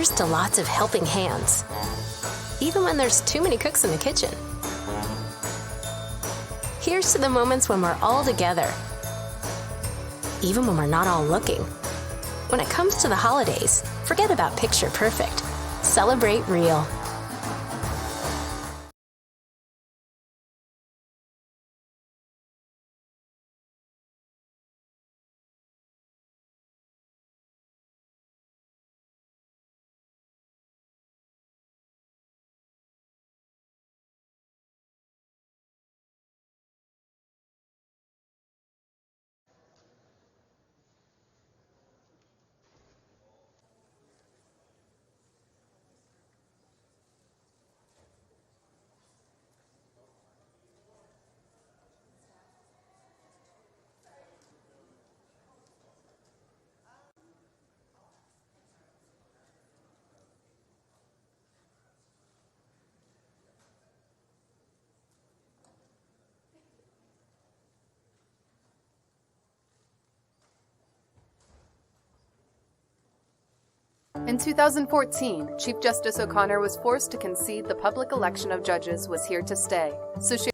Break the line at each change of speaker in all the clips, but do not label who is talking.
Here's to lots of helping hands, even when there's too many cooks in the kitchen. Here's to the moments when we're all together, even when we're not all looking. When it comes to the holidays, forget about picture perfect. Celebrate real.
In 2014, Chief Justice O'Connor was forced to concede the public election of judges was here to stay, so she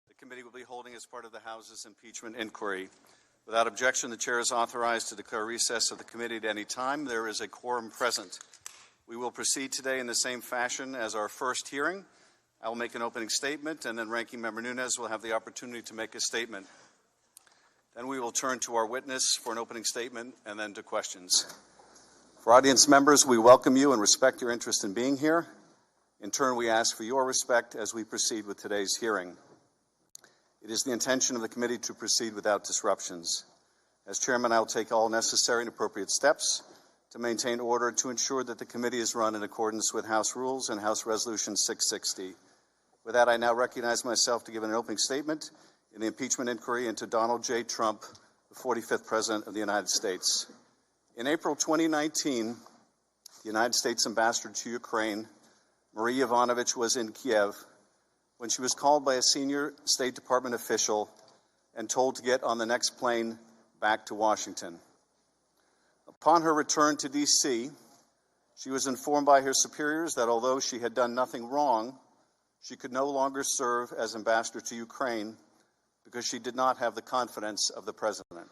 the committee will be holding as part of the House's impeachment inquiry. Without objection, the chair is authorized to declare recess of the committee at any time. There is a quorum present. We will proceed today in the same fashion as our first hearing. I will make an opening statement, and then Ranking Member Nunes will have the opportunity to make a statement. Then we will turn to our witness for an opening statement and then to questions. For audience members, we welcome you and respect your interest in being here. In turn, we ask for your respect as we proceed with today's hearing. It is the intention of the committee to proceed without disruptions. As chairman, I will take all necessary and appropriate steps to maintain order to ensure that the committee is run in accordance with House rules and House Resolution 660. With that, I now recognize myself to give an opening statement in the impeachment inquiry into Donald J. Trump, the 45th President of the United States. In April 2019, the United States ambassador to Ukraine, Marie Yovanovitch, was in Kiev when she was called by a senior State Department official and told to get on the next plane back to Washington. Upon her return to D.C., she was informed by her superiors that although she had done nothing wrong, she could no longer serve as ambassador to Ukraine because she did not have the confidence of the president.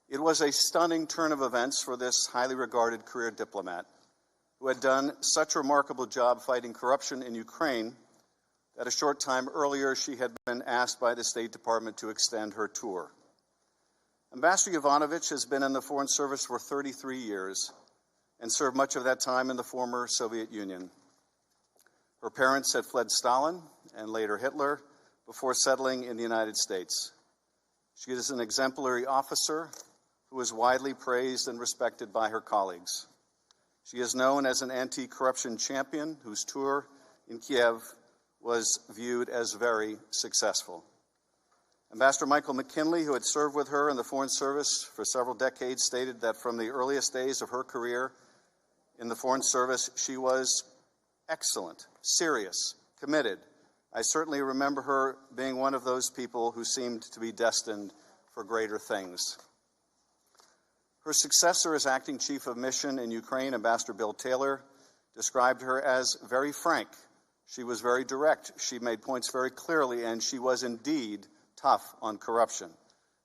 It was a stunning turn of events for this highly regarded career diplomat who had done such a remarkable job fighting corruption in Ukraine that a short time earlier she had been asked by the State Department to extend her tour. Ambassador Yovanovitch has been in the Foreign Service for 33 years and served much of that time in the former Soviet Union. Her parents had fled Stalin and later Hitler before settling in the United States. She is an exemplary officer who is widely praised and respected by her colleagues. She is known as an anti-corruption champion whose tour in Kiev was viewed as very successful. Ambassador Michael McKinley, who had served with her in the Foreign Service for several decades, stated that from the earliest days of her career in the Foreign Service, she was excellent, serious, committed. I certainly remember her being one of those people who seemed to be destined for greater things. Her successor as acting chief of mission in Ukraine, Ambassador Bill Taylor, described her as very frank. She was very direct. She made points very clearly, and she was indeed tough on corruption.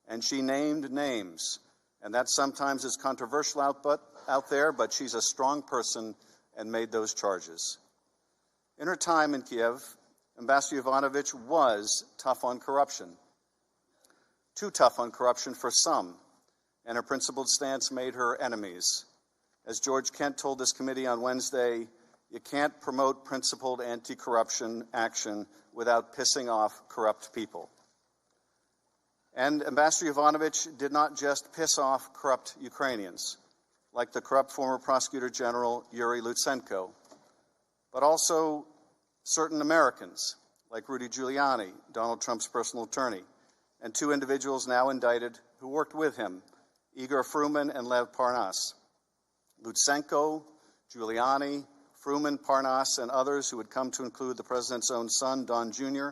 And she named names. And that sometimes is controversial out there, but she's a strong person and made those charges. In her time in Kiev, Ambassador Yovanovitch was tough on corruption. Too tough on corruption for some, and her principled stance made her enemies. As George Kent told this committee on Wednesday, you can't promote principled anti-corruption action without pissing off corrupt people. And Ambassador Yovanovitch did not just piss off corrupt Ukrainians, like the corrupt former Prosecutor General Yuri Lutsenko, but also certain Americans, like Rudy Giuliani, Donald Trump's personal attorney, and two individuals now indicted who worked with him, Igor Fruman and Lev Parnas. Lutsenko, Giuliani, Fruman, Parnas, and others who had come to include the president's own son, Don Jr.,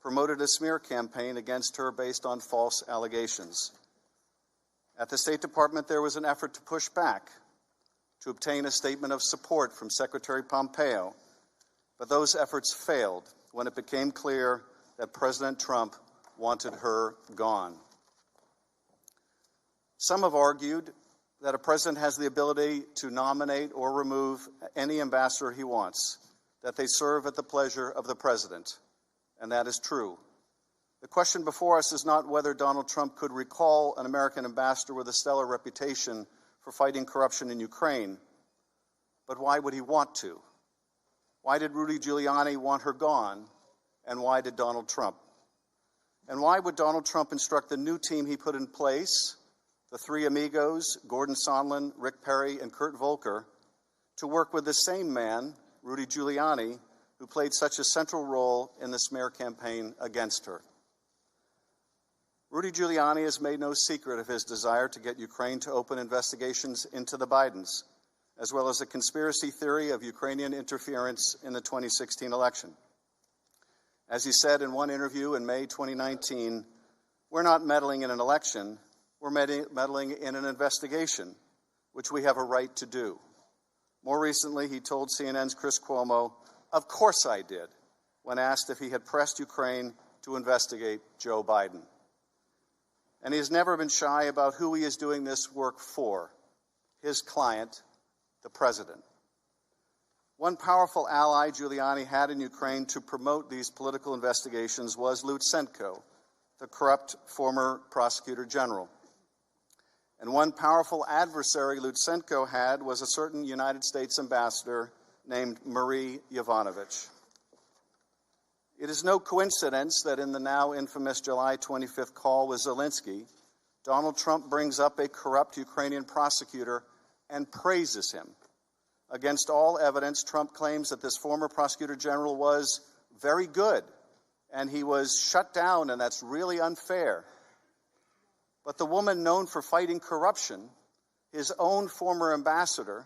promoted a smear campaign against her based on false allegations. At the State Department, there was an effort to push back, to obtain a statement of support from Secretary Pompeo, but those efforts failed when it became clear that President Trump wanted her gone. Some have argued that a president has the ability to nominate or remove any ambassador he wants, that they serve at the pleasure of the president, and that is true. The question before us is not whether Donald Trump could recall an American ambassador with a stellar reputation for fighting corruption in Ukraine, but why would he want to? Why did Rudy Giuliani want her gone, and why did Donald Trump? And why would Donald Trump instruct the new team he put in place, the three amigos, Gordon Sondland, Rick Perry, and Kurt Volker, to work with the same man, Rudy Giuliani, who played such a central role in the smear campaign against her? Rudy Giuliani has made no secret of his desire to get Ukraine to open investigations into the Bidens, as well as a conspiracy theory of Ukrainian interference in the 2016 election. As he said in one interview in May 2019, we're not meddling in an election, we're meddling in an investigation, which we have a right to do. More recently, he told CNN's Chris Cuomo, "Of course I did," when asked if he had pressed Ukraine to investigate Joe Biden. And he has never been shy about who he is doing this work for, his client, the president. One powerful ally Giuliani had in Ukraine to promote these political investigations was Lutsenko, the corrupt former prosecutor general. And one powerful adversary Lutsenko had was a certain United States ambassador named Marie Yovanovitch. It is no coincidence that in the now infamous July 25th call with Zelensky, Donald Trump brings up a corrupt Ukrainian prosecutor and praises him. Against all evidence, Trump claims that this former prosecutor general was very good, and he was shut down, and that's really unfair. But the woman known for fighting corruption, his own former ambassador,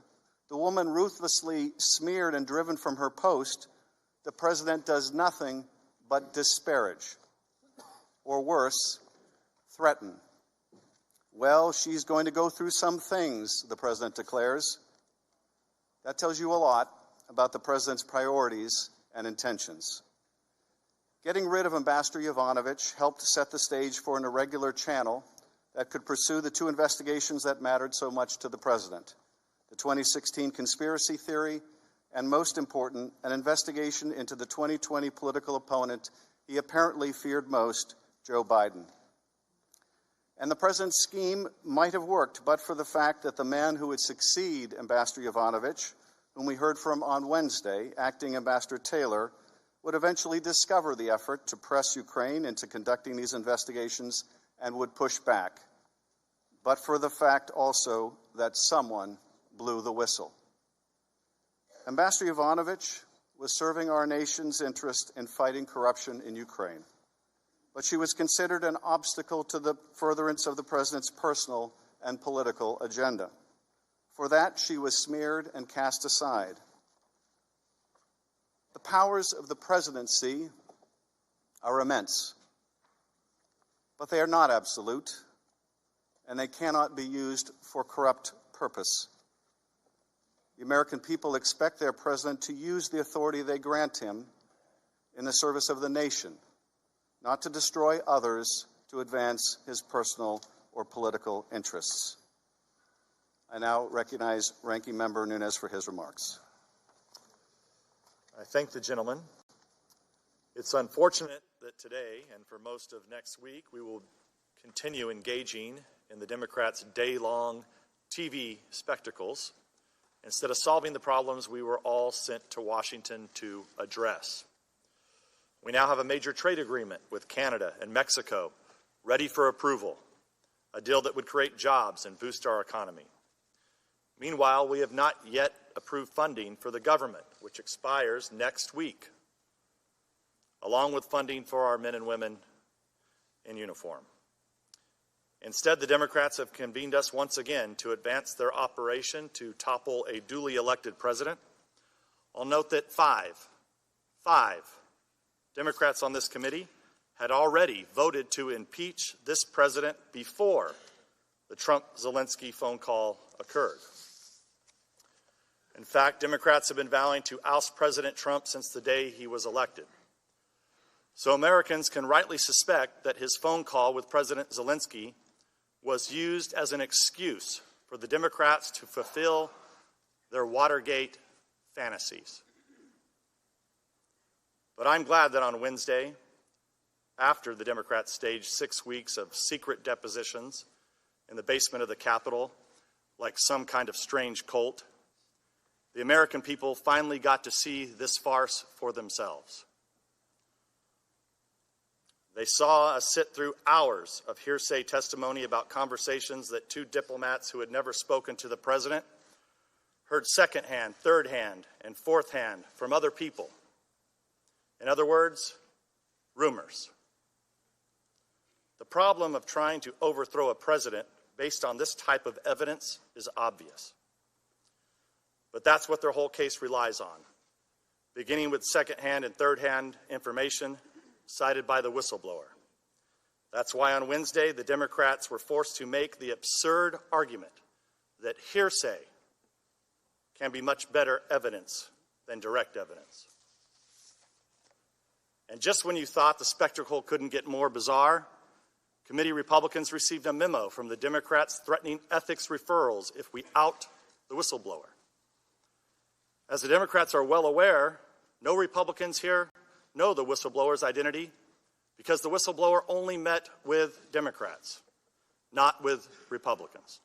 the woman ruthlessly smeared and driven from her post, the president does nothing but disparage, or worse, threaten. Well, she's going to go through some things, the president declares. That tells you a lot about the president's priorities and intentions. Getting rid of Ambassador Yovanovitch helped set the stage for an irregular channel that could pursue the two investigations that mattered so much to the president: the 2016 conspiracy theory, and most important, an investigation into the 2020 political opponent he apparently feared most, Joe Biden. And the president's scheme might have worked, but for the fact that the man who would succeed Ambassador Yovanovitch, whom we heard from on Wednesday, Acting Ambassador Taylor, would eventually discover the effort to press Ukraine into conducting these investigations and would push back, but for the fact also that someone blew the whistle. Ambassador Yovanovitch was serving our nation's interest in fighting corruption in Ukraine, but she was considered an obstacle to the furtherance of the president's personal and political agenda. For that, she was smeared and cast aside. The powers of the presidency are immense, but they are not absolute, and they cannot be used for corrupt purpose. The American people expect their president to use the authority they grant him in the service of the nation, not to destroy others to advance his personal or political interests. I now recognize Ranking Member Nunes for his remarks.
I thank the gentleman. It's unfortunate that today and for most of next week we will continue engaging in the Democrats' day-long TV spectacles instead of solving the problems we were all sent to Washington to address. We now have a major trade agreement with Canada and Mexico ready for approval, a deal that would create jobs and boost our economy. Meanwhile, we have not yet approved funding for the government, which expires next week, along with funding for our men and women in uniform. Instead, the Democrats have convened us once again to advance their operation to topple a duly elected president. I'll note that five Democrats on this committee had already voted to impeach this president before the Trump-Zelensky phone call occurred. In fact, Democrats have been vowing to oust President Trump since the day he was elected. So Americans can rightly suspect that his phone call with President Zelensky was used as an excuse for the Democrats to fulfill their Watergate fantasies. But I'm glad that on Wednesday, after the Democrats staged 6 weeks of secret depositions in the basement of the Capitol, like some kind of strange cult, the American people finally got to see this farce for themselves. They saw us sit through hours of hearsay testimony about conversations that two diplomats who had never spoken to the president heard secondhand, third-hand, and fourth-hand from other people. In other words, rumors. The problem of trying to overthrow a president based on this type of evidence is obvious. But that's what their whole case relies on, beginning with second-hand and third-hand information cited by the whistleblower. That's why on Wednesday, the Democrats were forced to make the absurd argument that hearsay can be much better evidence than direct evidence. And just when you thought the spectacle couldn't get more bizarre, committee Republicans received a memo from the Democrats threatening ethics referrals if we out the whistleblower. As the Democrats are well aware, no Republicans here know the whistleblower's identity because the whistleblower only met with Democrats, not with Republicans.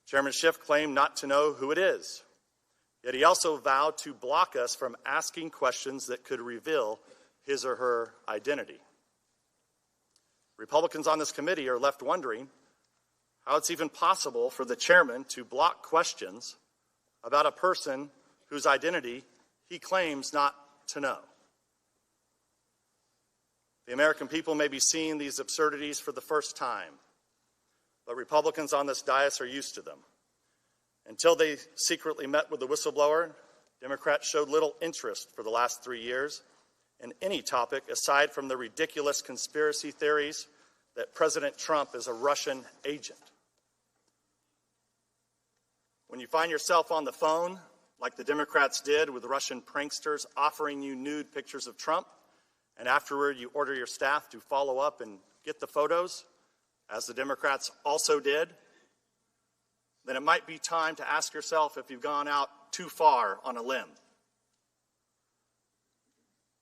Chairman Schiff claimed not to know who it is, yet he also vowed to block us from asking questions that could reveal his or her identity. Republicans on this committee are left wondering how it's even possible for the chairman to block questions about a person whose identity he claims not to know. The American people may be seeing these absurdities for the first time, but Republicans on this dais are used to them. Until they secretly met with the whistleblower, Democrats showed little interest for the last 3 years in any topic aside from the ridiculous conspiracy theories that President Trump is a Russian agent. When you find yourself on the phone, like the Democrats did with Russian pranksters offering you nude pictures of Trump, and afterward you order your staff to follow up and get the photos, as the Democrats also did, then it might be time to ask yourself if you've gone out too far on a limb.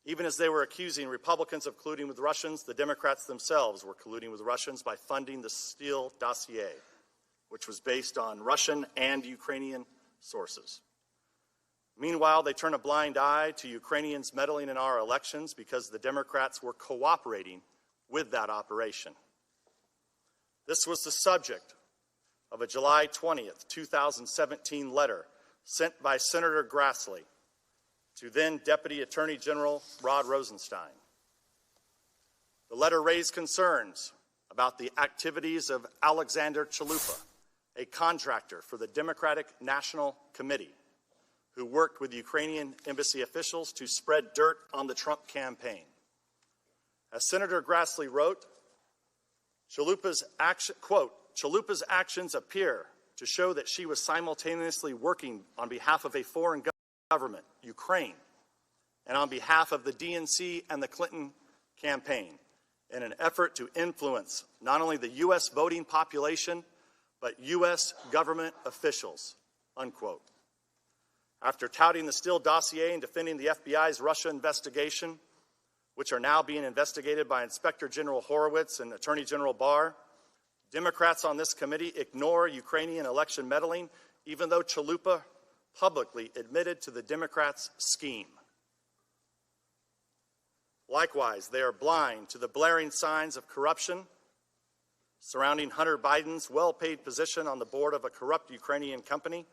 Even as they were accusing Republicans of colluding with Russians, the Democrats themselves were colluding with Russians by funding the Steele dossier, which was based on Russian and Ukrainian sources. Meanwhile, they turn a blind eye to Ukrainians meddling in our elections because the Democrats were cooperating with that operation. This was the subject of a July 20th, 2017 letter sent by Senator Grassley to then Deputy Attorney General Rod Rosenstein. The letter raised concerns about the activities of Alexander Chalupa, a contractor for the Democratic National Committee, who worked with Ukrainian embassy officials to spread dirt on the Trump campaign. As Senator Grassley wrote, Chalupa's actions appear to show that she was simultaneously working on behalf of a foreign government, Ukraine, and on behalf of the DNC and the Clinton campaign in an effort to influence not only the U.S. voting population, but U.S. government officials, unquote. After touting the Steele dossier and defending the FBI's Russia investigation, which are now being investigated by Inspector General Horowitz and Attorney General Barr, Democrats on this committee ignore Ukrainian election meddling, even though Chalupa publicly admitted to the Democrats' scheme. Likewise, they are blind to the blaring signs of corruption surrounding Hunter Biden's well-paid position on the board of a corrupt Ukrainian company,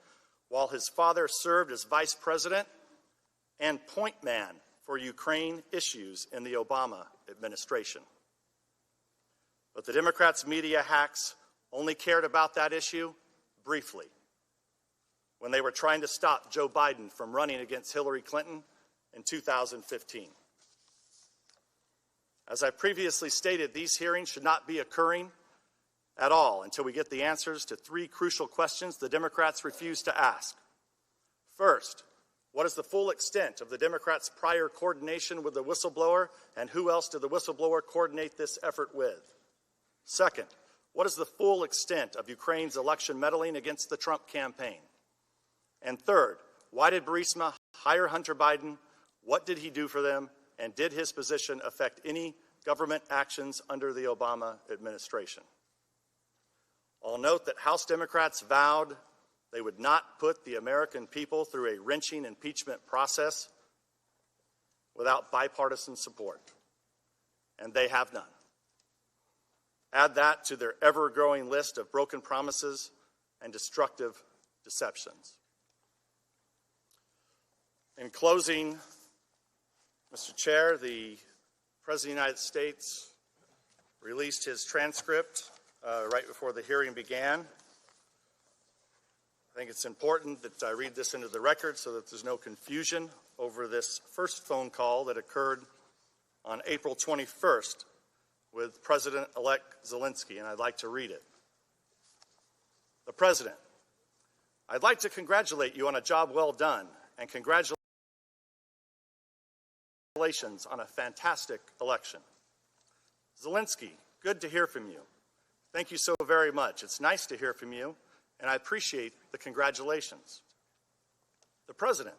while his father served as vice president and point man for Ukraine issues in the Obama administration. But the Democrats' media hacks only cared about that issue briefly, when they were trying to stop Joe Biden from running against Hillary Clinton in 2015. As I previously stated, these hearings should not be occurring at all until we get the answers to 3 crucial questions the Democrats refuse to ask. First, what is the full extent of the Democrats' prior coordination with the whistleblower, and who else did the whistleblower coordinate this effort with? Second, what is the full extent of Ukraine's election meddling against the Trump campaign? And third, why did Burisma hire Hunter Biden? What did he do for them? And did his position affect any government actions under the Obama administration? I'll note that House Democrats vowed they would not put the American people through a wrenching impeachment process without bipartisan support, and they have none. Add that to their ever-growing list of broken promises and destructive deceptions. In closing, Mr. Chair, the President of the United States released his transcript right before the hearing began. I think it's important that I read this into the record so that there's no confusion over this first phone call that occurred on April 21st with President-elect Zelensky, and I'd like to read it. The President: I'd like to congratulate you on a job well done, and congratulations on a fantastic election. Zelensky, good to hear from you. Thank you so very much. It's nice to hear from you, and I appreciate the congratulations. The President: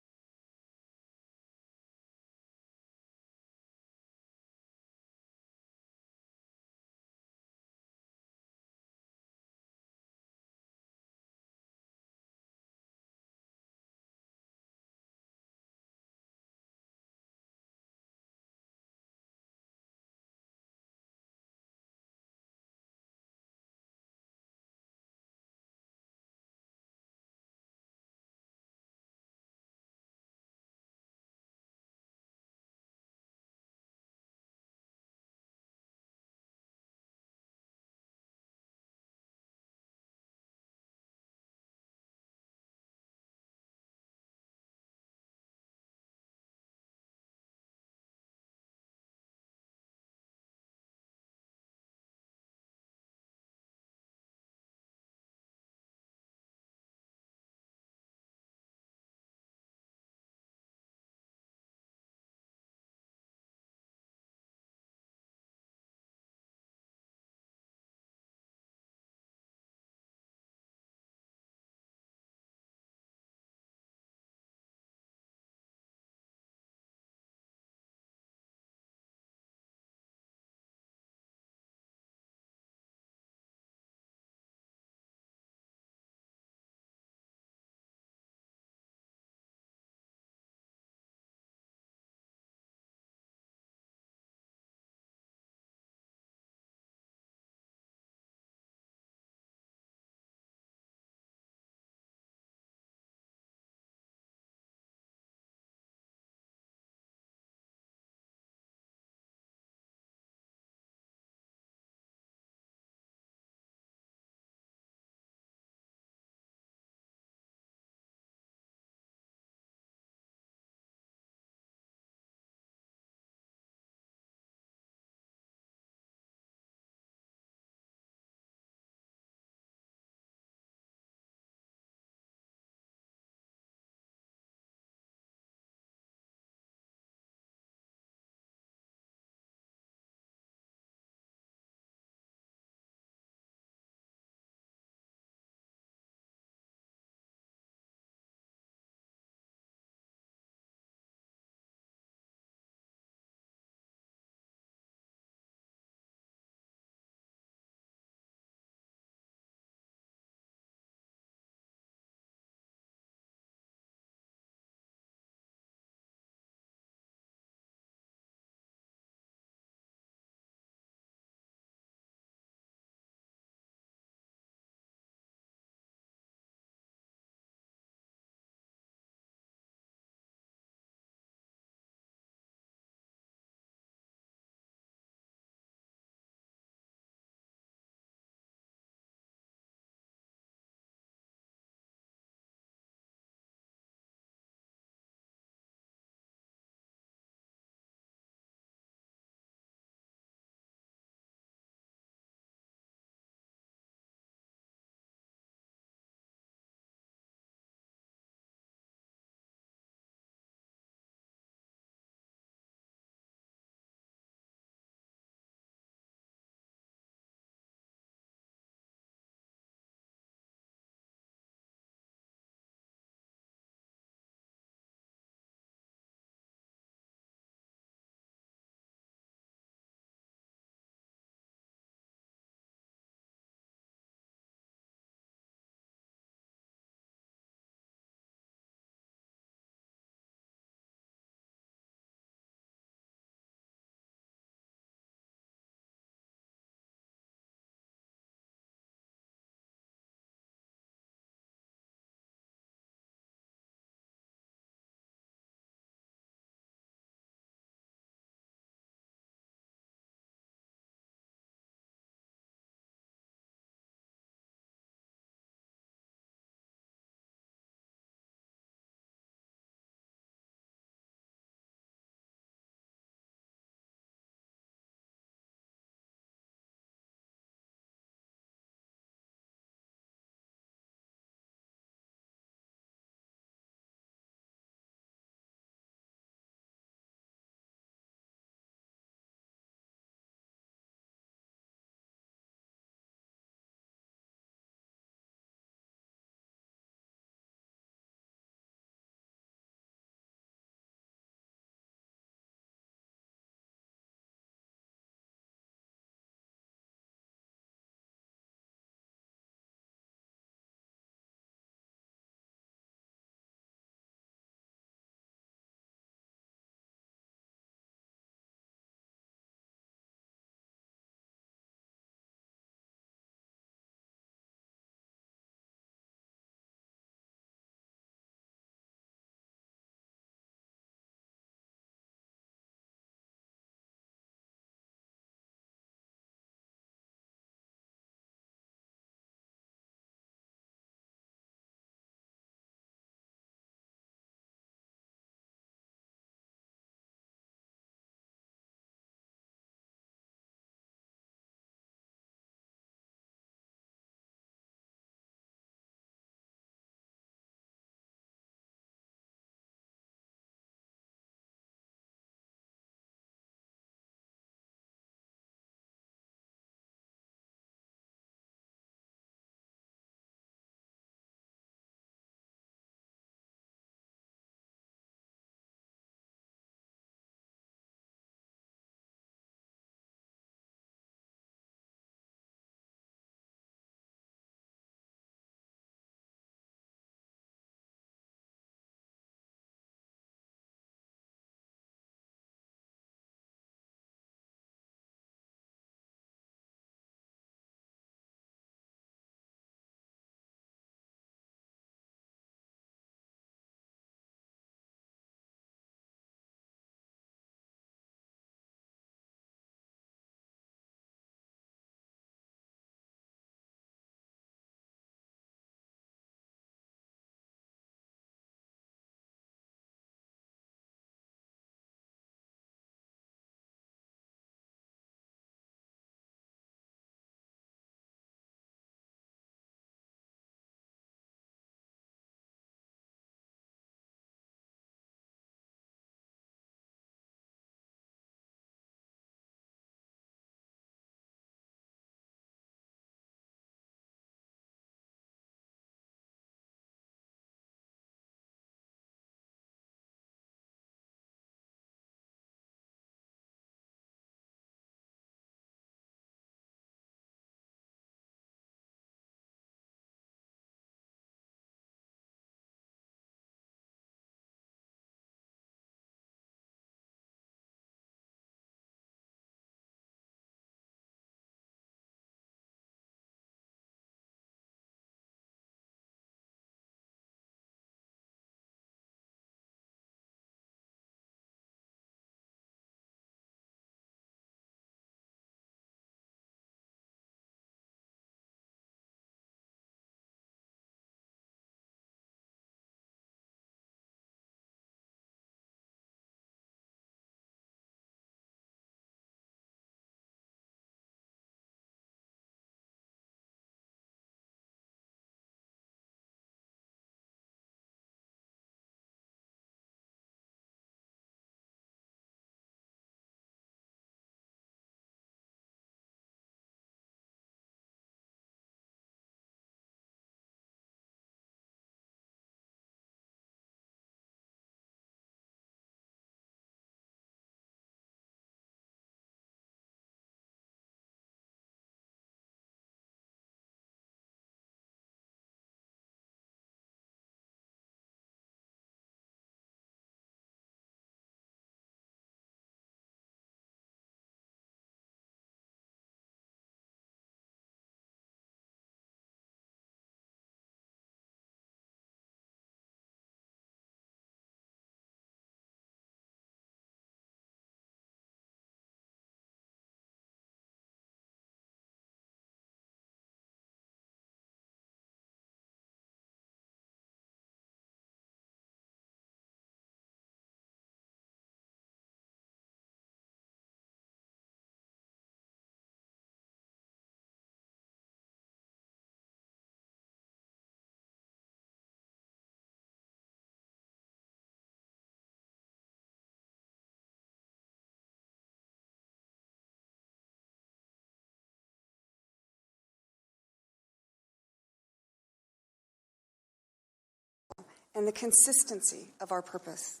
and the consistency of our purpose.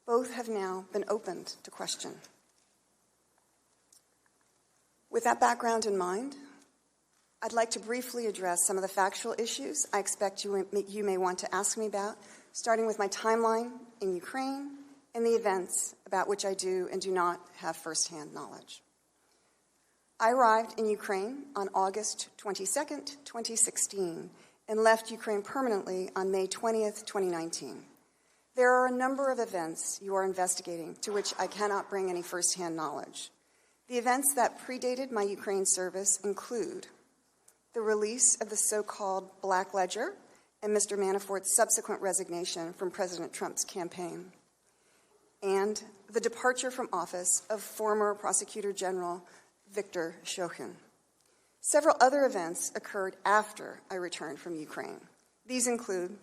Both have now been opened to question. With that background in mind, I'd like to briefly address some of the factual issues I expect you may want to ask me about, starting with my timeline in Ukraine and the events about which I do and do not have firsthand knowledge. I arrived in Ukraine on August 22nd, 2016, and left Ukraine permanently on May 20th, 2019. There are a number of events you are investigating to which I cannot bring any firsthand knowledge. The events that predated my Ukraine service include the release of the so-called Black Ledger and Mr. Manafort's subsequent resignation from President Trump's campaign, and the departure from office of former Prosecutor General Viktor Shokin. Several other events occurred after I returned from Ukraine. These include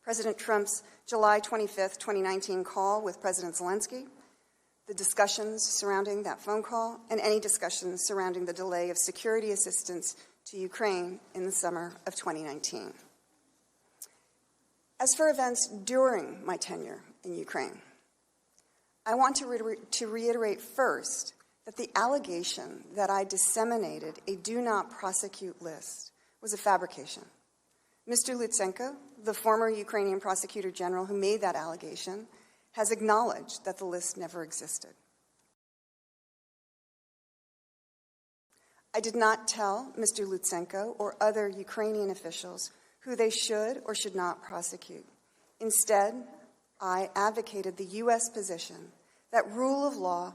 President Trump's July 25th, 2019 call with President Zelensky, the discussions surrounding that phone call, and any discussions surrounding the delay of security assistance to Ukraine in the summer of 2019. As for events during my tenure in Ukraine, I want to reiterate first that the allegation that I disseminated a do not prosecute list was a fabrication. Mr. Lutsenko, the former Ukrainian prosecutor general who made that allegation, has acknowledged that the list never existed. I did not tell Mr. Lutsenko or other Ukrainian officials who they should or should not prosecute. Instead, I advocated the U.S. position that rule of law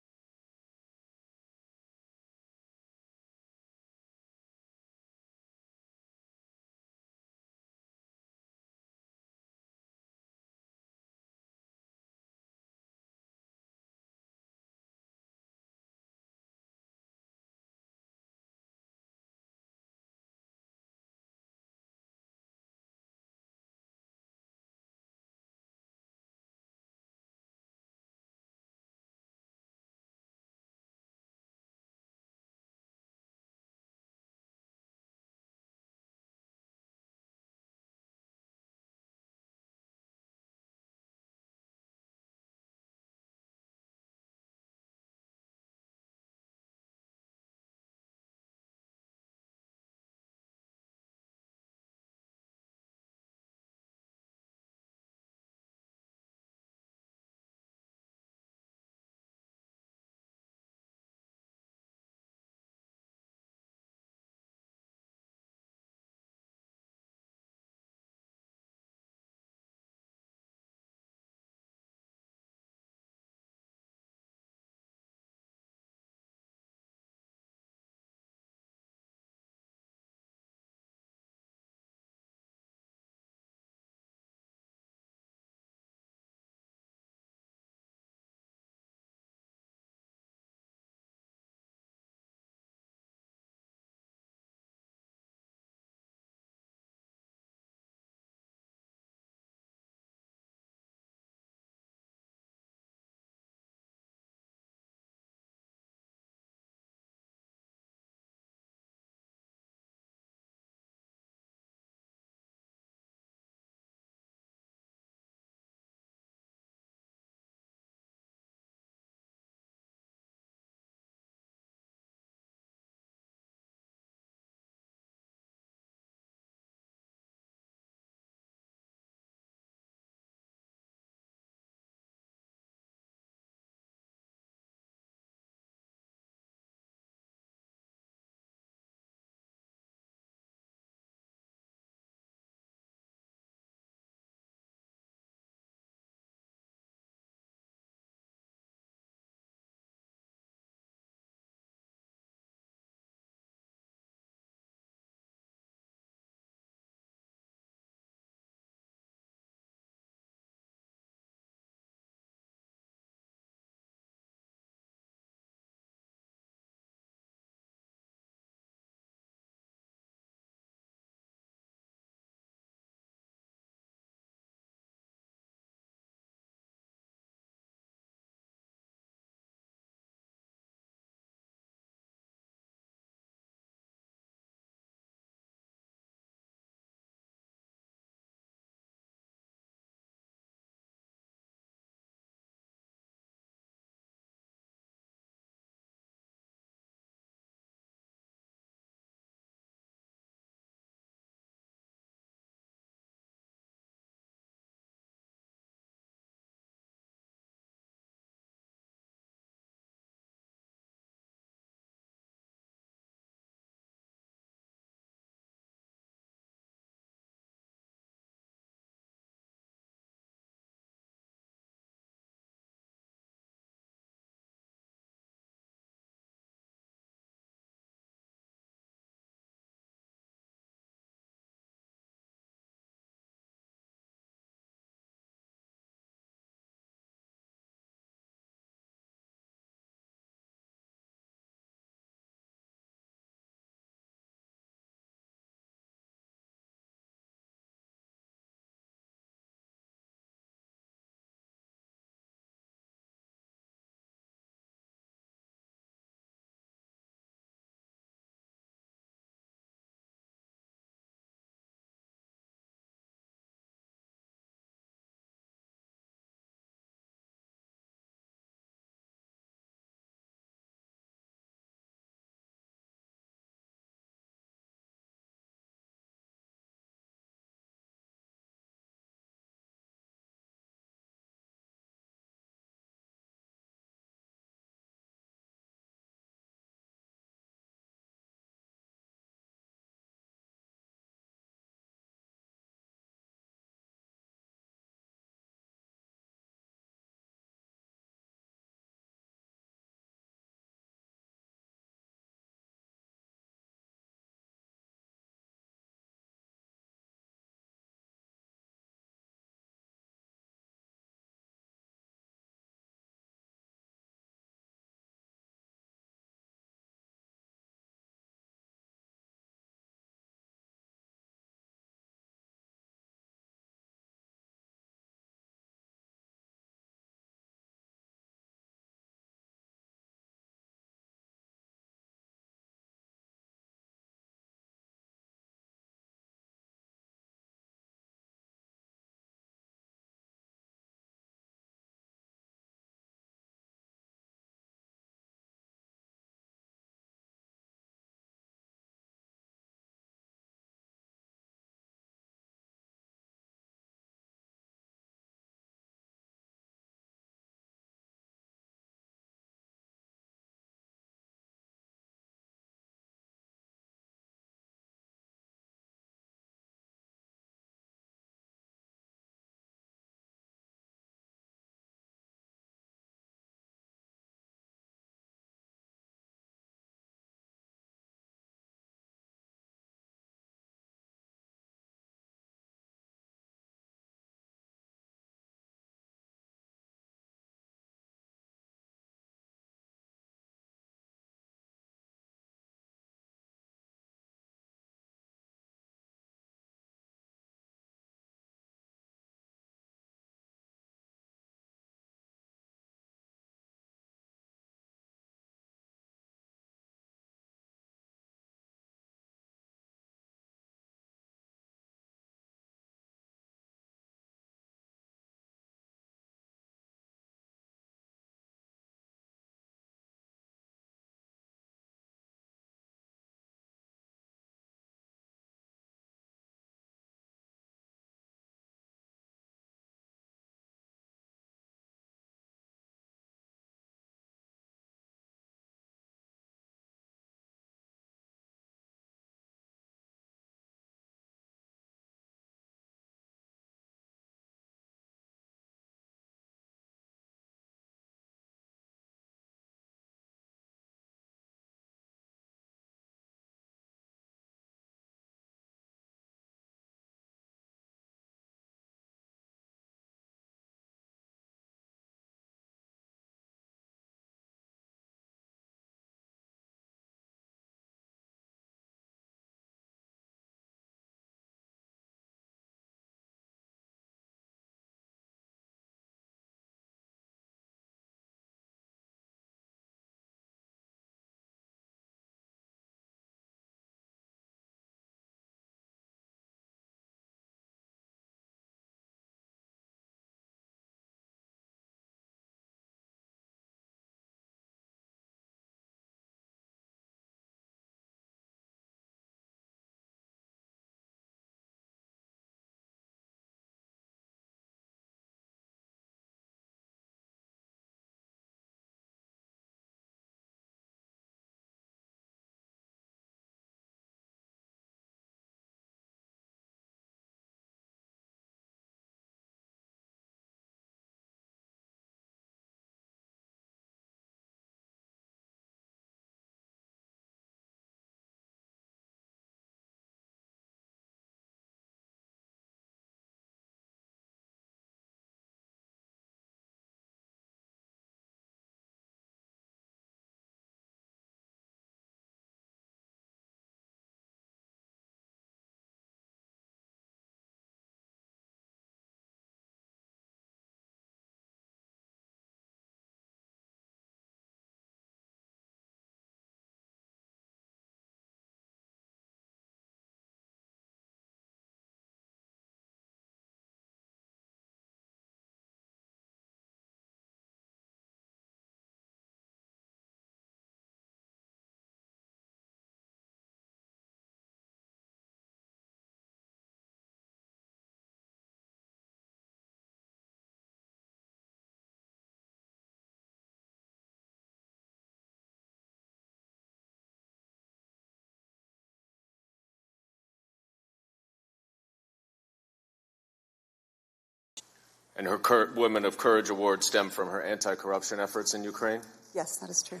And her Women of Courage Award stemmed from her anti-corruption efforts in Ukraine?
Yes, that is true.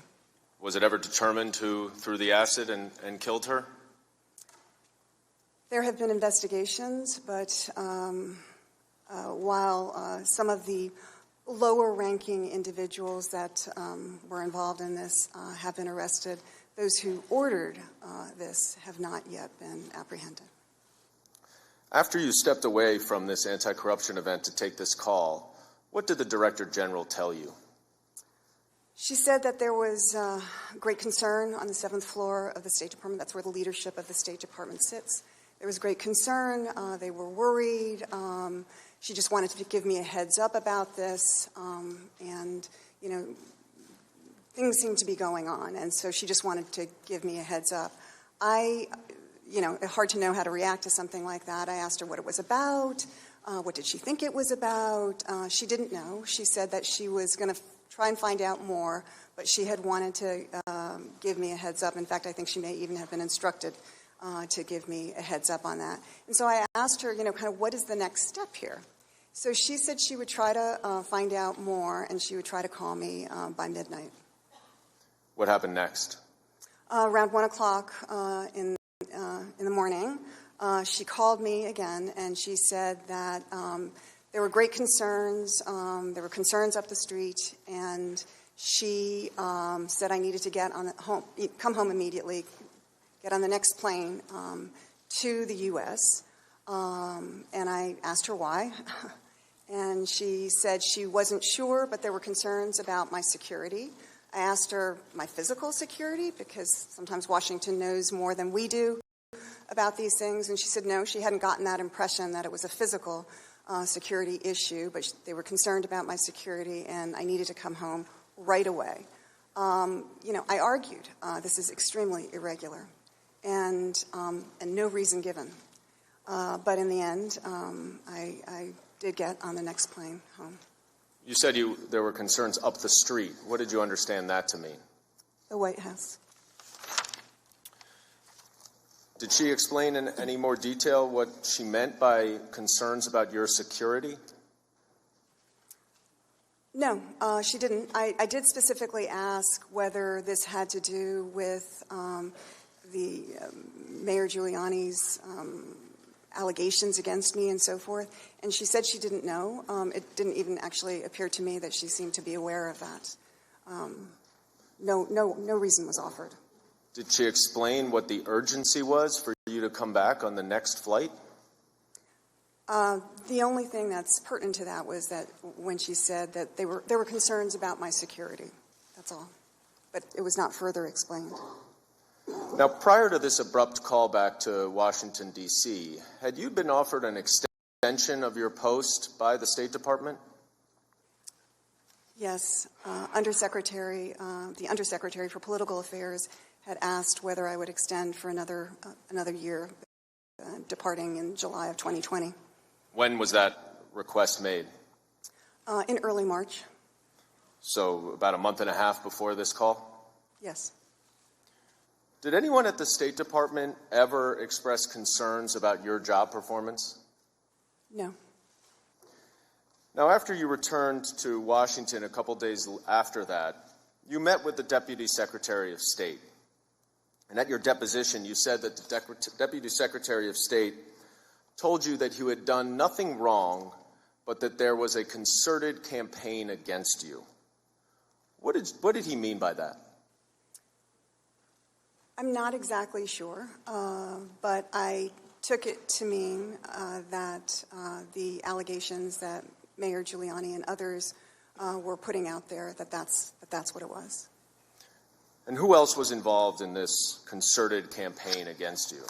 Was it ever determined who threw the acid and killed her?
There have been investigations, but while some of the lower-ranking individuals that were involved in this have been arrested, those who ordered this have not yet been apprehended.
After you stepped away from this anti-corruption event to take this call, what did the Director General tell you?
She said that there was great concern on the 7th floor of the State Department. That's where the leadership of the State Department sits. There was great concern. They were worried. She just wanted to give me a heads up about this. And, you know, things seemed to be going on. And so she just wanted to give me a heads up. Hard to know how to react to something like that. I asked her what it was about. What did she think it was about? She didn't know. She said that she was going to try and find out more, but she had wanted to give me a heads up. In fact, I think she may even have been instructed to give me a heads up on that. And so I asked her, kind of what is the next step here? So she said she would try to find out more, and she would try to call me by midnight.
What happened next?
Around 1 o'clock in the morning, she called me again, and she said that there were great concerns. There were concerns up the street, and she said I needed to come home immediately, get on the next plane to the U.S. And I asked her why, and she said she wasn't sure, but there were concerns about my security. I asked her my physical security, because sometimes Washington knows more than we do about these things, and she said no, she hadn't gotten that impression that it was a physical security issue, but they were concerned about my security, and I needed to come home right away. I argued this is extremely irregular, and no reason given. But in the end, I did get on the next plane home.
You said there were concerns up the street. What did you understand that to mean?
The White House.
Did she explain in any more detail what she meant by concerns about your security?
No, she didn't. I did specifically ask whether this had to do with the Mayor Giuliani's allegations against me and so forth, and she said she didn't know. It didn't even actually appear to me that she seemed to be aware of that. No reason was offered.
Did she explain what the urgency was for you to come back on the next flight?
The only thing that's pertinent to that was that when she said that there were concerns about my security. That's all. But it was not further explained.
Now, prior to this abrupt callback to Washington, D.C., had you been offered an extension of your post by the State Department?
Yes. The Undersecretary for Political Affairs had asked whether I would extend for another year, departing in July of 2020.
When was that request made?
In early March.
So about a month and a half before this call?
Yes.
Did anyone at the State Department ever express concerns about your job performance?
No.
Now, after you returned to Washington a couple days after that, you met with the Deputy Secretary of State. And at your deposition, you said that the Deputy Secretary of State told you that you had done nothing wrong, but that there was a concerted campaign against you. What did he mean by that?
I'm not exactly sure, but I took it to mean that the allegations that Mayor Giuliani and others were putting out there, that's what it was.
And who else was involved in this concerted campaign against you?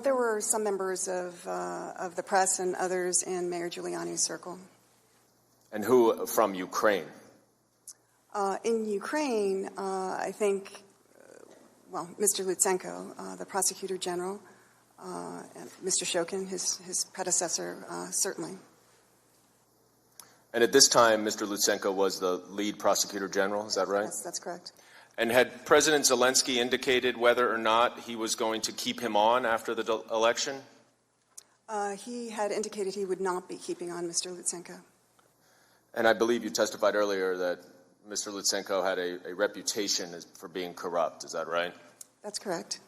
There were some members of the press and others in Mayor Giuliani's circle.
And who from Ukraine?
In Ukraine, I think, Mr. Lutsenko, the prosecutor general, and Mr. Shokin, his predecessor, certainly.
And at this time, Mr. Lutsenko was the lead prosecutor general, is that right?
Yes, that's correct.
And had President Zelensky indicated whether or not he was going to keep him on after the election?
He had indicated he would not be keeping on Mr. Lutsenko.
And I believe you testified earlier that Mr. Lutsenko had a reputation for being corrupt. Is that right?
That's correct.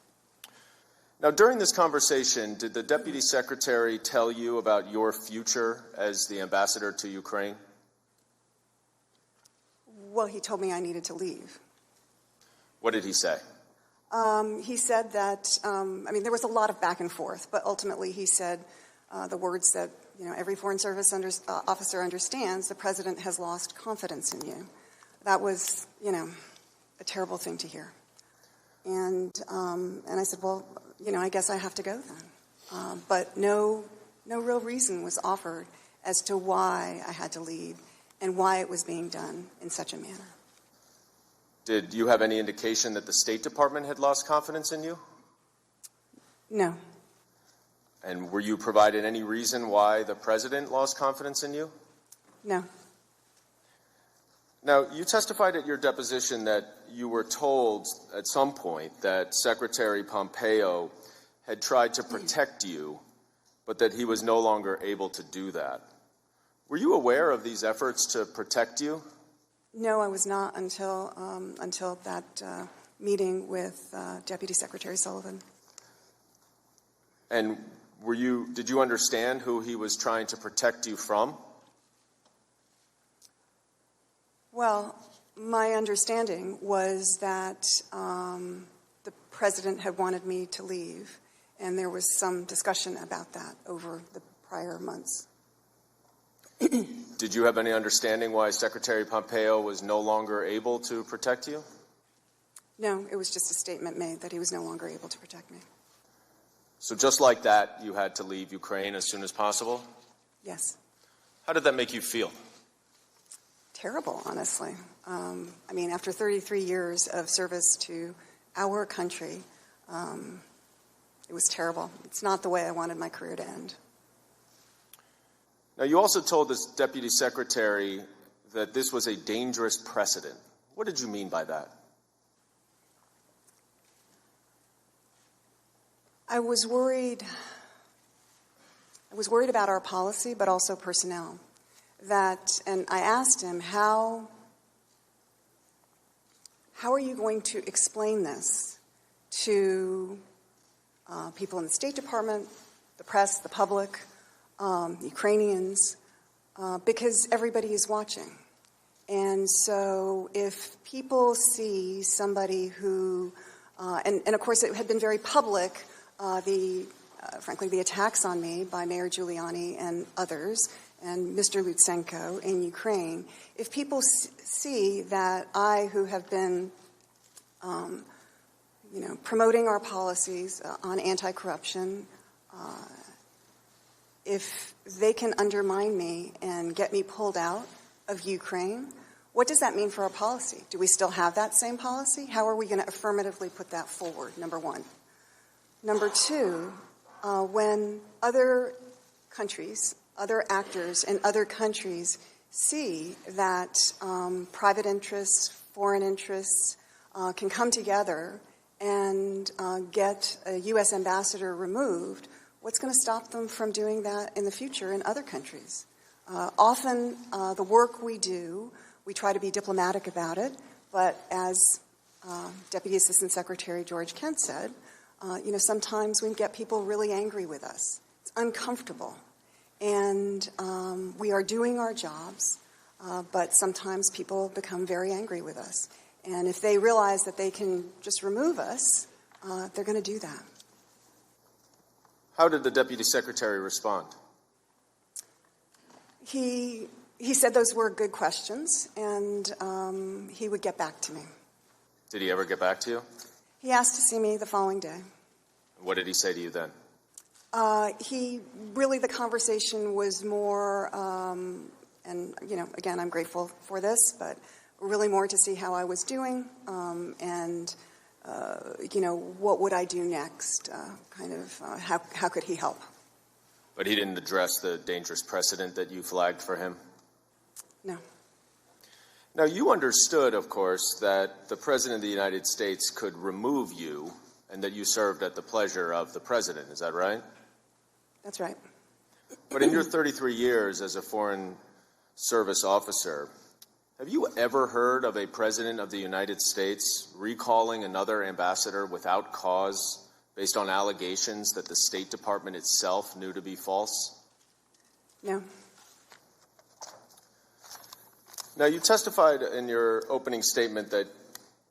Now, during this conversation, did the Deputy Secretary tell you about your future as the ambassador to Ukraine?
Well, he told me I needed to leave.
What did he say?
He said that, there was a lot of back and forth, but ultimately he said the words that, every Foreign Service officer understands: the president has lost confidence in you. That was, a terrible thing to hear. And I said, well, I guess I have to go then. But no real reason was offered as to why I had to leave and why it was being done in such a manner.
Did you have any indication that the State Department had lost confidence in you?
No.
And were you provided any reason why the president lost confidence in you?
No.
Now, you testified at your deposition that you were told at some point that Secretary Pompeo had tried to protect you, but that he was no longer able to do that. Were you aware of these efforts to protect you?
No, I was not until that meeting with Deputy Secretary Sullivan.
And did you understand who he was trying to protect you from?
Well, my understanding was that the president had wanted me to leave, and there was some discussion about that over the prior months.
Did you have any understanding why Secretary Pompeo was no longer able to protect you?
No, it was just a statement made that he was no longer able to protect me.
So just like that, you had to leave Ukraine as soon as possible?
Yes.
How did that make you feel?
Terrible, honestly. After 33 years of service to our country, it was terrible. It's not the way I wanted my career to end.
Now, you also told this Deputy Secretary that this was a dangerous precedent. What did you mean by that?
I was worried about our policy, but also personnel. And I asked him, how are you going to explain this to people in the State Department, the press, the public, Ukrainians, because everybody is watching. And so if people see somebody who, and of course it had been very public, frankly, the attacks on me by Mayor Giuliani and others, and Mr. Lutsenko in Ukraine, if people see that I, who have been, promoting our policies on anti-corruption, if they can undermine me and get me pulled out of Ukraine, what does that mean for our policy? Do we still have that same policy? How are we going to affirmatively put that forward, number one? Number two, when other countries, other actors in other countries see that private interests, foreign interests can come together and get a U.S. ambassador removed, what's going to stop them from doing that in the future in other countries? Often the work we do, we try to be diplomatic about it, but as Deputy Assistant Secretary George Kent said, sometimes we get people really angry with us. It's uncomfortable. And we are doing our jobs, but sometimes people become very angry with us. And if they realize that they can just remove us, they're going to do that.
How did the Deputy Secretary respond?
He said those were good questions, and he would get back to me.
Did he ever get back to you?
He asked to see me the following day.
What did he say to you then?
The conversation was more, again, I'm grateful for this, but really more to see how I was doing, and what would I do next, how could he help?
But he didn't address the dangerous precedent that you flagged for him?
No.
Now, you understood, of course, that the President of the United States could remove you and that you served at the pleasure of the President. Is that right?
That's right.
But in your 33 years as a Foreign Service officer, have you ever heard of a president of the United States recalling another ambassador without cause based on allegations that the State Department itself knew to be false?
No.
Now, you testified in your opening statement that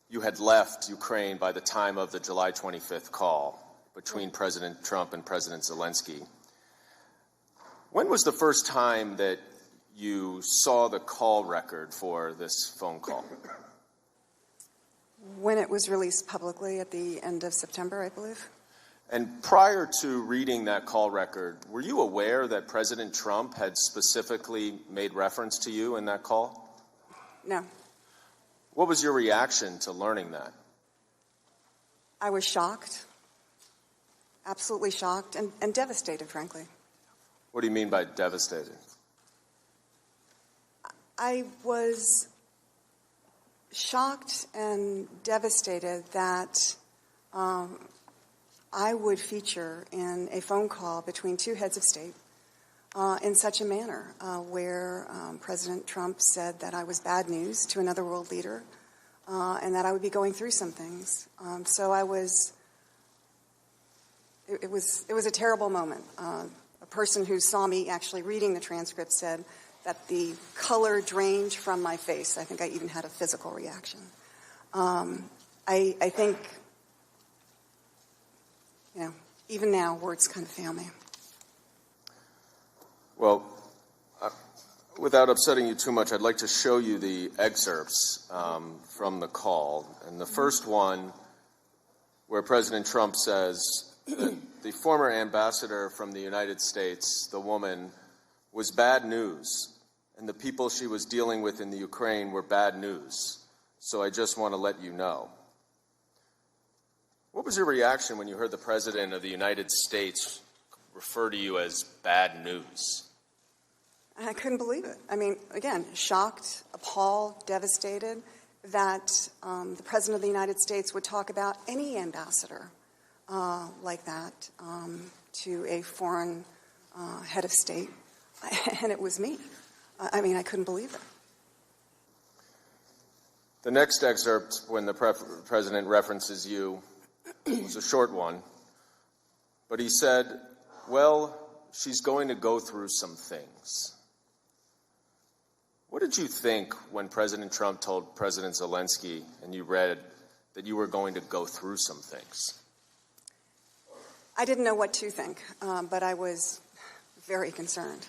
you had left Ukraine by the time of the July 25th call between President Trump and President Zelensky. When was the first time that you saw the call record for this phone call?
When it was released publicly at the end of September, I believe.
And prior to reading that call record, were you aware that President Trump had specifically made reference to you in that call?
No.
What was your reaction to learning that?
I was shocked, absolutely shocked, and devastated, frankly.
What do you mean by devastated?
I was shocked and devastated that I would feature in a phone call between two heads of state in such a manner where President Trump said that I was bad news to another world leader and that I would be going through some things. So I was, it was a terrible moment. A person who saw me actually reading the transcript said that the color drained from my face. I think I even had a physical reaction. I think, even now, words kind of fail me.
Well, without upsetting you too much, I'd like to show you the excerpts from the call. And the first one, where President Trump says that the former ambassador from the United States, the woman, was bad news, and the people she was dealing with in the Ukraine were bad news. So I just want to let you know. What was your reaction when you heard the President of the United States refer to you as bad news?
I couldn't believe it. I mean, again, shocked, appalled, devastated that the President of the United States would talk about any ambassador like that to a foreign head of state. And it was me. I mean, I couldn't believe it.
The next excerpt, when the President references you, was a short one. But he said, well, she's going to go through some things. What did you think when President Trump told President Zelensky and you read that you were going to go through some things?
I didn't know what to think, but I was very concerned.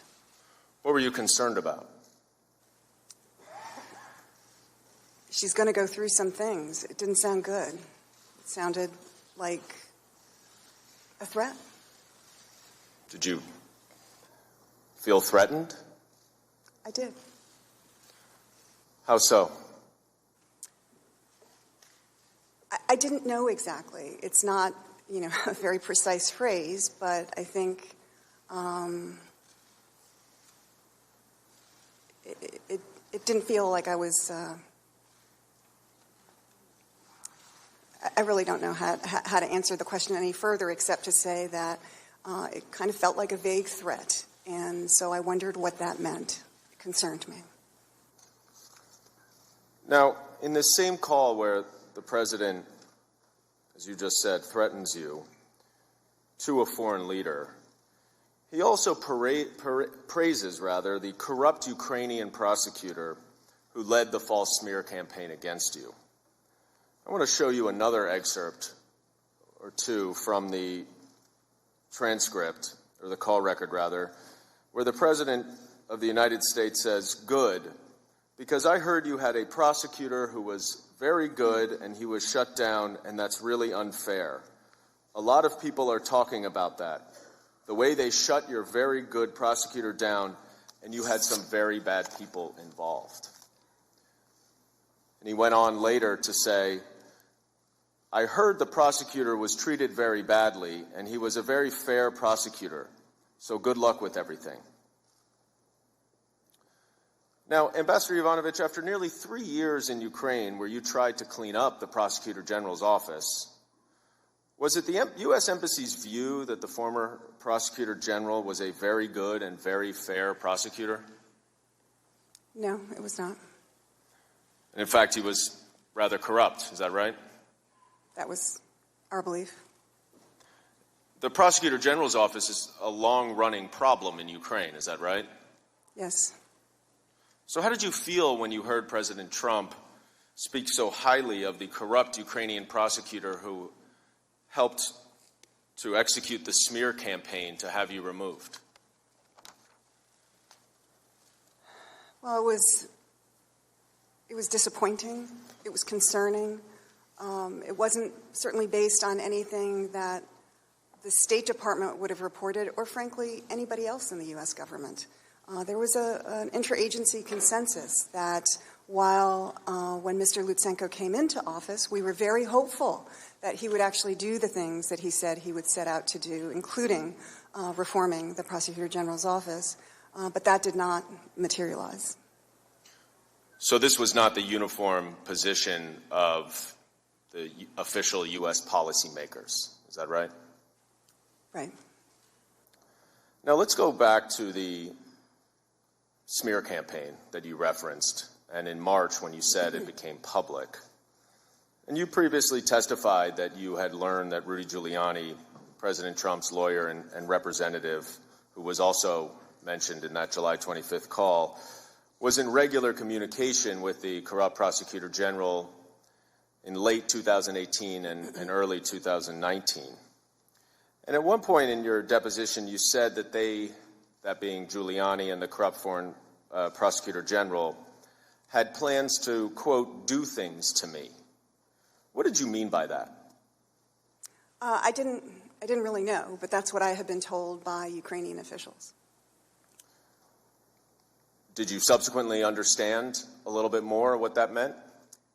What were you concerned about?
She's going to go through some things. It didn't sound good. It sounded like a threat.
Did you feel threatened?
I did.
How so?
I didn't know exactly. It's not, a very precise phrase, but I think it didn't feel like I was. I really don't know how to answer the question any further, except to say that it kind of felt like a vague threat, and so I wondered what that meant. It concerned me.
Now, in this same call where the President, as you just said, threatens you to a foreign leader, he also praises the corrupt Ukrainian prosecutor who led the false smear campaign against you. I want to show you another excerpt or two from the transcript, or the call record rather, where the President of the United States says, good, because I heard you had a prosecutor who was very good and he was shut down, and that's really unfair. A lot of people are talking about that. The way they shut your very good prosecutor down, and you had some very bad people involved. And he went on later to say, I heard the prosecutor was treated very badly, and he was a very fair prosecutor, so good luck with everything. Now, Ambassador Yovanovitch, after nearly 3 years in Ukraine where you tried to clean up the Prosecutor General's office, Was it the U.S. Embassy's view that the former prosecutor general was a very good and very fair prosecutor?
No, it was not.
And in fact, he was rather corrupt. Is that right?
That was our belief.
The prosecutor general's office is a long-running problem in Ukraine. Is that right?
Yes.
So how did you feel when you heard President Trump speak so highly of the corrupt Ukrainian prosecutor who helped to execute the smear campaign to have you removed?
Well, it was disappointing. It was concerning. It wasn't certainly based on anything that the State Department would have reported, or frankly, anybody else in the U.S. government. There was an interagency consensus that while when Mr. Lutsenko came into office, we were very hopeful that he would actually do the things that he said he would set out to do, including reforming the Prosecutor General's office, but that did not materialize.
So this was not the uniform position of the official U.S. policymakers. Is that right?
Right.
Now let's go back to the smear campaign that you referenced, and in March when you said it became public. And you previously testified that you had learned that Rudy Giuliani, President Trump's lawyer and representative, who was also mentioned in that July 25th call, was in regular communication with the corrupt prosecutor general in late 2018 and early 2019. And at one point in your deposition, you said that they, that being Giuliani and the corrupt foreign prosecutor general, had plans to, quote, do things to me. What did you mean by that?
I didn't really know, but that's what I had been told by Ukrainian officials.
Did you subsequently understand a little bit more what that meant?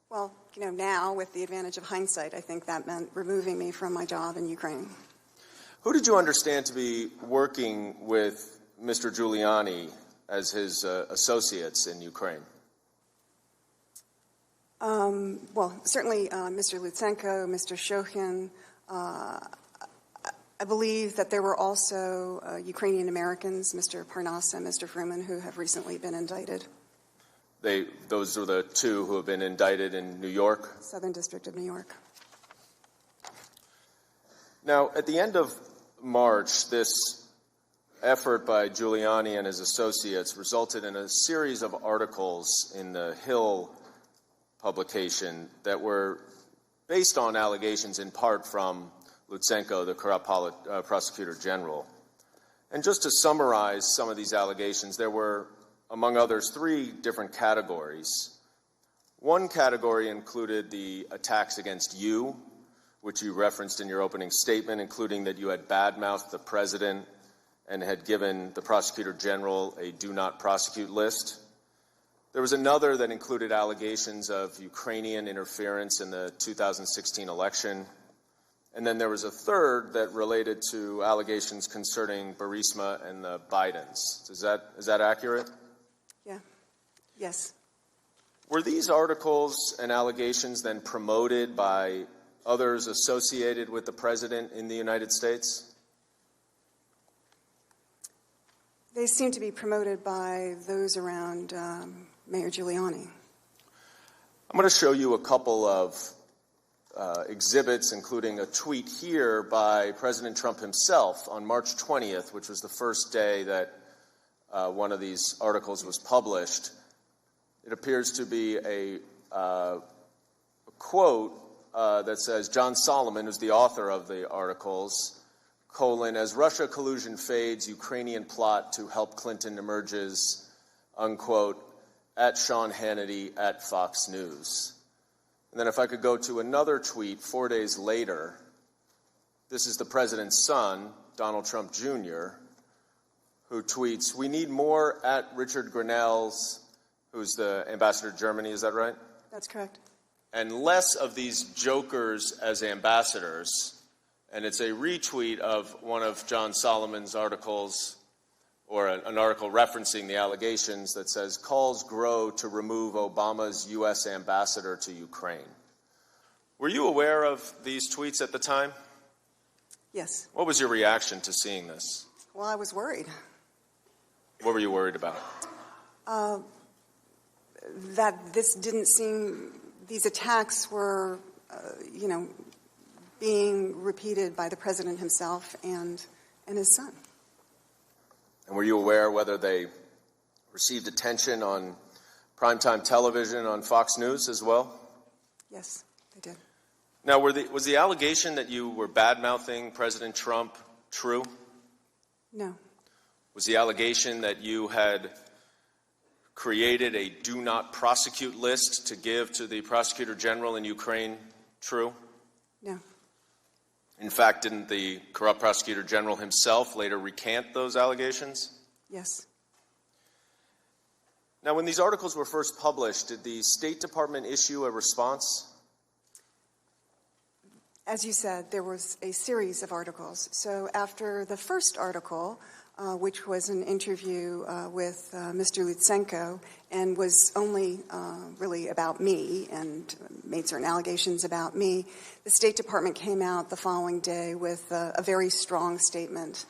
Well, you know, now with the advantage of hindsight, I think that meant removing me from my job in Ukraine.
Who did you understand to be working with Mr. Giuliani as his associates in Ukraine?
Well, certainly Mr. Lutsenko, Mr. Shokhin. I believe that there were also Ukrainian Americans, Mr. Parnas and Mr. Fruman, who have recently been indicted.
Those are the two who have been indicted in New York?
Southern District of New York.
Now, at the end of March, this effort by Giuliani and his associates resulted in a series of articles in the Hill publication that were based on allegations in part from Lutsenko, the corrupt prosecutor general. And just to summarize some of these allegations, there were, among others, 3 different categories. One category included the attacks against you, which you referenced in your opening statement, including that you had badmouthed the president and had given the prosecutor general a do not prosecute list. There was another that included allegations of Ukrainian interference in the 2016 election. And then there was a third that related to allegations concerning Burisma and the Bidens. Is that accurate?
Yeah. Yes.
Were these articles and allegations then promoted by others associated with the president in the United States?
They seem to be promoted by those around Mayor Giuliani.
I'm going to show you a couple of exhibits, including a tweet here by President Trump himself on March 20th, which was the first day that one of these articles was published. It appears to be a quote that says, John Solomon, who's the author of the articles, as Russia collusion fades, Ukrainian plot to help Clinton emerges, unquote, at Sean Hannity at Fox News. And then if I could go to another tweet 4 days later, this is the president's son, Donald Trump Jr., who tweets, we need more at Richard Grenell's, who's the ambassador to Germany, is that right?
That's correct.
And less of these jokers as ambassadors. And it's a retweet of one of John Solomon's articles, or an article referencing the allegations that says, calls grow to remove Obama's U.S. ambassador to Ukraine. Were you aware of these tweets at the time?
Yes.
What was your reaction to seeing this?
Well, I was worried.
What were you worried about?
That this didn't seem, these attacks were, being repeated by the president himself and his son.
And were you aware whether they received attention on primetime television on Fox News as well?
Yes, they did.
Now, was the allegation that you were bad-mouthing President Trump true?
No.
Was the allegation that you had created a do not prosecute list to give to the prosecutor general in Ukraine true?
No.
In fact, didn't the corrupt prosecutor general himself later recant those allegations?
Yes.
Now, when these articles were first published, did the State Department issue a response?
As you said, there was a series of articles. So after the first article, which was an interview with Mr. Lutsenko and was only really about me and made certain allegations about me, the State Department came out the following day with a very strong statement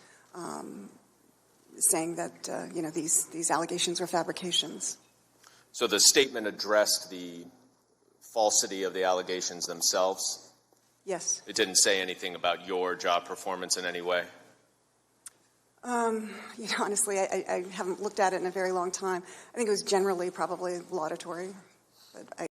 saying that these allegations were fabrications.
So the statement addressed the falsity of the allegations themselves?
Yes.
It didn't say anything about your job performance in any way?
Honestly, I haven't looked at it in a very long time. I think it was generally probably laudatory, but